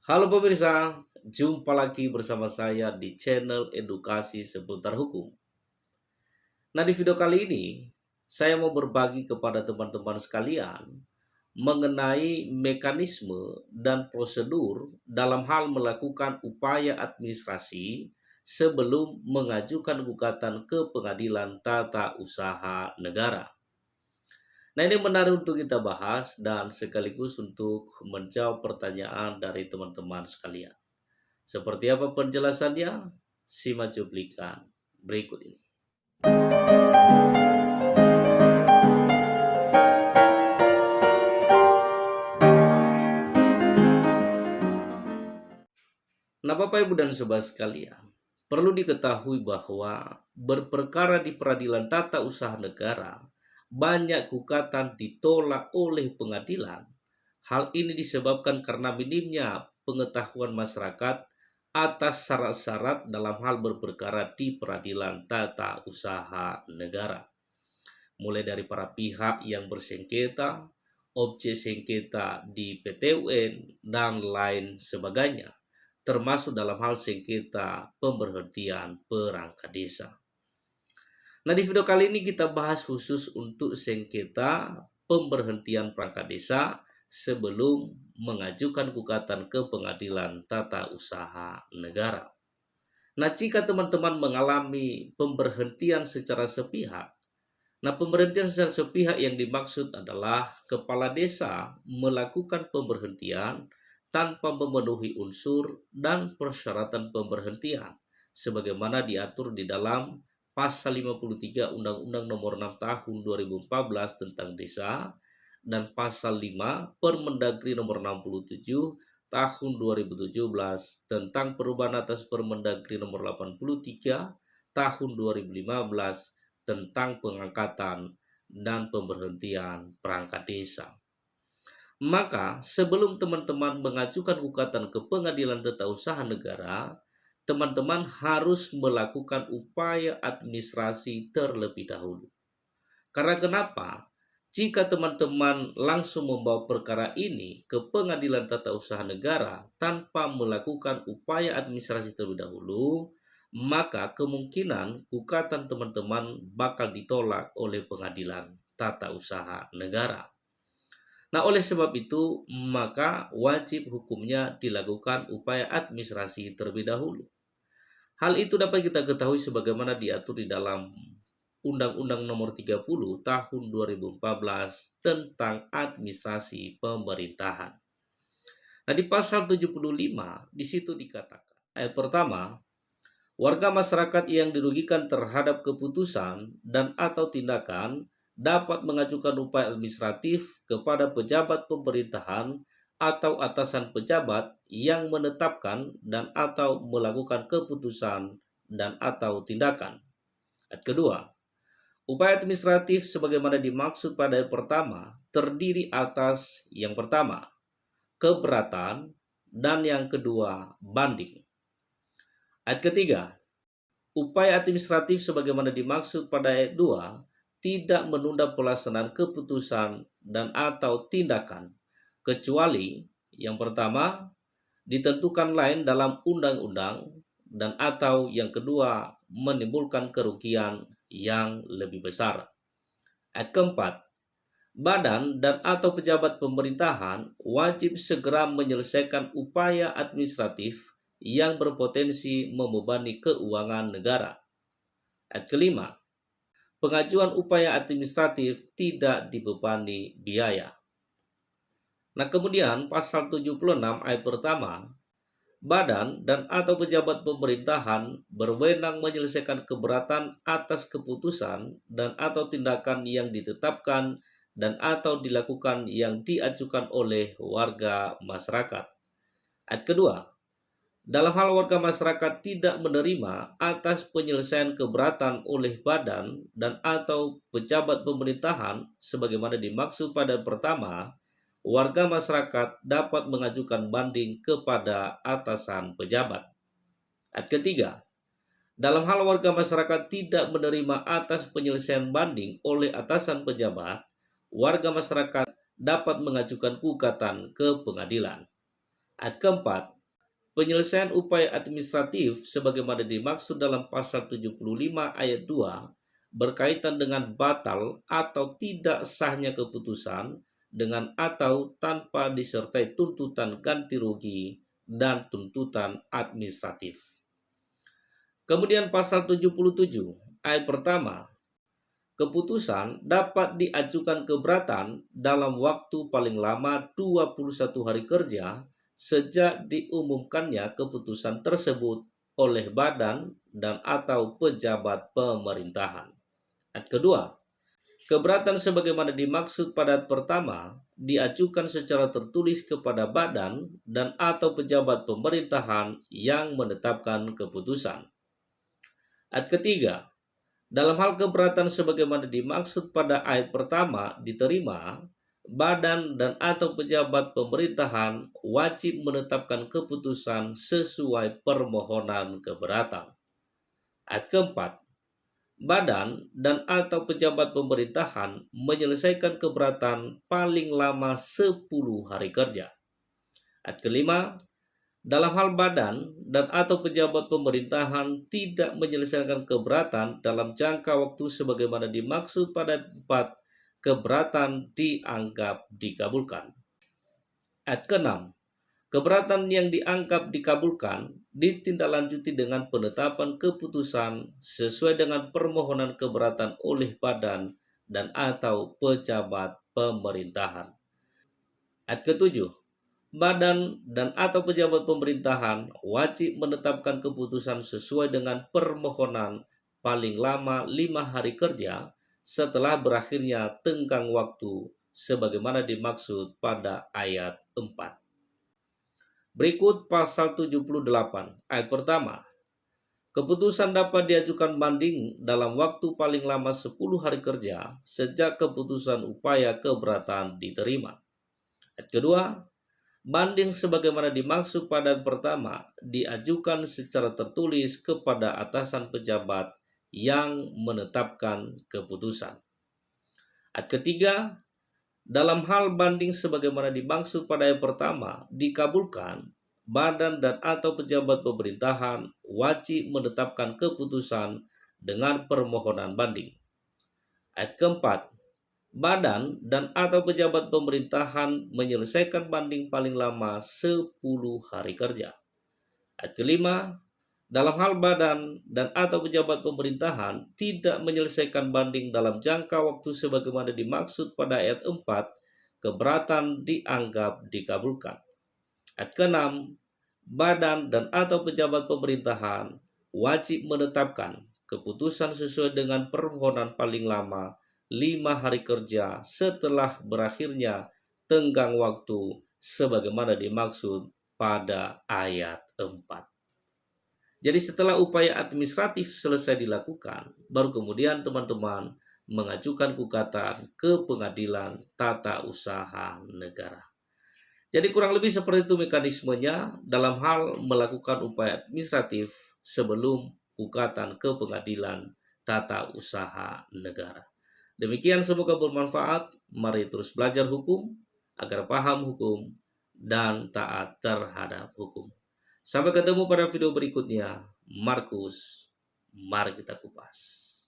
Halo pemirsa, jumpa lagi bersama saya di channel edukasi seputar hukum. Nah, di video kali ini saya mau berbagi kepada teman-teman sekalian mengenai mekanisme dan prosedur dalam hal melakukan upaya administrasi sebelum mengajukan gugatan ke Pengadilan Tata Usaha Negara. Nah, ini menarik untuk kita bahas dan sekaligus untuk menjawab pertanyaan dari teman-teman sekalian. Seperti apa penjelasannya? Simak cuplikan berikut ini. Nah, Bapak Ibu dan Sobat sekalian, perlu diketahui bahwa berperkara di Peradilan Tata Usaha Negara, banyak gugatan ditolak oleh pengadilan. Hal ini disebabkan karena minimnya pengetahuan masyarakat atas syarat-syarat dalam hal berperkara di Peradilan Tata Usaha Negara. Mulai dari para pihak yang bersengketa, objek sengketa di PT UN, dan lain sebagainya, termasuk dalam hal sengketa pemberhentian perangkat desa. Nah, di video kali ini kita bahas khusus untuk sengketa pemberhentian perangkat desa sebelum mengajukan gugatan ke Pengadilan Tata Usaha Negara. Nah, jika teman-teman mengalami pemberhentian secara sepihak, pemberhentian secara sepihak yang dimaksud adalah kepala desa melakukan pemberhentian tanpa memenuhi unsur dan persyaratan pemberhentian sebagaimana diatur di dalam pasal 53 Undang-Undang Nomor 6 Tahun 2014 tentang Desa dan pasal 5 Permendagri Nomor 67 Tahun 2017 tentang perubahan atas Permendagri Nomor 83 Tahun 2015 tentang pengangkatan dan pemberhentian perangkat desa. Maka sebelum teman-teman mengajukan gugatan ke Pengadilan Tata Usaha Negara, teman-teman harus melakukan upaya administrasi terlebih dahulu. Karena kenapa? Jika teman-teman langsung membawa perkara ini ke Pengadilan Tata Usaha Negara tanpa melakukan upaya administrasi terlebih dahulu, maka kemungkinan gugatan teman-teman bakal ditolak oleh Pengadilan Tata Usaha Negara. Nah, oleh sebab itu, maka wajib hukumnya dilakukan upaya administrasi terlebih dahulu. Hal itu dapat kita ketahui sebagaimana diatur di dalam Undang-Undang Nomor 30 Tahun 2014 tentang administrasi pemerintahan. Nah, di pasal 75 di situ dikatakan, ayat pertama, warga masyarakat yang dirugikan terhadap keputusan dan atau tindakan dapat mengajukan upaya administratif kepada pejabat pemerintahan atau atasan pejabat yang menetapkan dan atau melakukan keputusan dan atau tindakan. Ayat kedua, upaya administratif sebagaimana dimaksud pada ayat pertama terdiri atas yang pertama, keberatan, dan yang kedua, banding. Ayat ketiga, upaya administratif sebagaimana dimaksud pada ayat 2 tidak menunda pelaksanaan keputusan dan atau tindakan, kecuali yang pertama, ditentukan lain dalam undang-undang dan atau yang kedua, menimbulkan kerugian yang lebih besar. Ayat keempat, badan dan atau pejabat pemerintahan wajib segera menyelesaikan upaya administratif yang berpotensi membebani keuangan negara. Ayat kelima, pengajuan upaya administratif tidak dibebani biaya. Nah, kemudian pasal 76 ayat pertama, badan dan atau pejabat pemerintahan berwenang menyelesaikan keberatan atas keputusan dan atau tindakan yang ditetapkan dan atau dilakukan yang diajukan oleh warga masyarakat. Ayat kedua, dalam hal warga masyarakat tidak menerima atas penyelesaian keberatan oleh badan dan atau pejabat pemerintahan sebagaimana dimaksud pada pertama, warga masyarakat dapat mengajukan banding kepada atasan pejabat. Ayat ketiga, dalam hal warga masyarakat tidak menerima atas penyelesaian banding oleh atasan pejabat, warga masyarakat dapat mengajukan gugatan ke pengadilan. Ayat keempat, Penyelesaian upaya administratif sebagaimana dimaksud dalam pasal 75 ayat 2 berkaitan dengan batal atau tidak sahnya keputusan dengan atau tanpa disertai tuntutan ganti rugi dan tuntutan administratif. Kemudian pasal 77 ayat pertama, keputusan dapat diajukan keberatan dalam waktu paling lama 21 hari kerja sejak diumumkannya keputusan tersebut oleh badan dan atau pejabat pemerintahan. Ayat kedua, keberatan sebagaimana dimaksud pada ayat pertama diajukan secara tertulis kepada badan dan atau pejabat pemerintahan yang menetapkan keputusan. Ayat ketiga, dalam hal keberatan sebagaimana dimaksud pada ayat pertama diterima, badan dan atau pejabat pemerintahan wajib menetapkan keputusan sesuai permohonan keberatan. Ayat keempat, badan dan atau pejabat pemerintahan menyelesaikan keberatan paling lama 10 hari kerja. Ayat kelima, dalam hal badan dan atau pejabat pemerintahan tidak menyelesaikan keberatan dalam jangka waktu sebagaimana dimaksud pada 4, keberatan dianggap dikabulkan. Ayat ke-6, keberatan yang dianggap dikabulkan ditindaklanjuti dengan penetapan keputusan sesuai dengan permohonan keberatan oleh badan dan atau pejabat pemerintahan. Ayat ke-7, badan dan atau pejabat pemerintahan wajib menetapkan keputusan sesuai dengan permohonan paling lama 5 hari kerja setelah berakhirnya tenggang waktu sebagaimana dimaksud pada ayat 4. Berikut pasal 78 ayat pertama. Keputusan dapat diajukan banding dalam waktu paling lama 10 hari kerja sejak keputusan upaya keberatan diterima. Ayat kedua, banding sebagaimana dimaksud pada pertama diajukan secara tertulis kepada atasan pejabat yang menetapkan keputusan. Ayat ketiga, dalam hal banding sebagaimana dimaksud pada ayat pertama dikabulkan, badan dan atau pejabat pemerintahan wajib menetapkan keputusan dengan permohonan banding. Ayat keempat, badan dan atau pejabat pemerintahan menyelesaikan banding paling lama 10 hari kerja. Ayat kelima, dalam hal badan dan atau pejabat pemerintahan tidak menyelesaikan banding dalam jangka waktu sebagaimana dimaksud pada ayat 4, keberatan dianggap dikabulkan. Ayat keenam, badan dan atau pejabat pemerintahan wajib menetapkan keputusan sesuai dengan permohonan paling lama 5 hari kerja setelah berakhirnya tenggang waktu sebagaimana dimaksud pada ayat 4. Jadi setelah upaya administratif selesai dilakukan, baru kemudian teman-teman mengajukan gugatan ke pengadilan tata usaha negara. Jadi kurang lebih seperti itu mekanismenya dalam hal melakukan upaya administratif sebelum gugatan ke pengadilan tata usaha negara. Demikian, semoga bermanfaat. Mari terus belajar hukum agar paham hukum dan taat terhadap hukum. Sampai ketemu pada video berikutnya. Markus, mari kita kupas.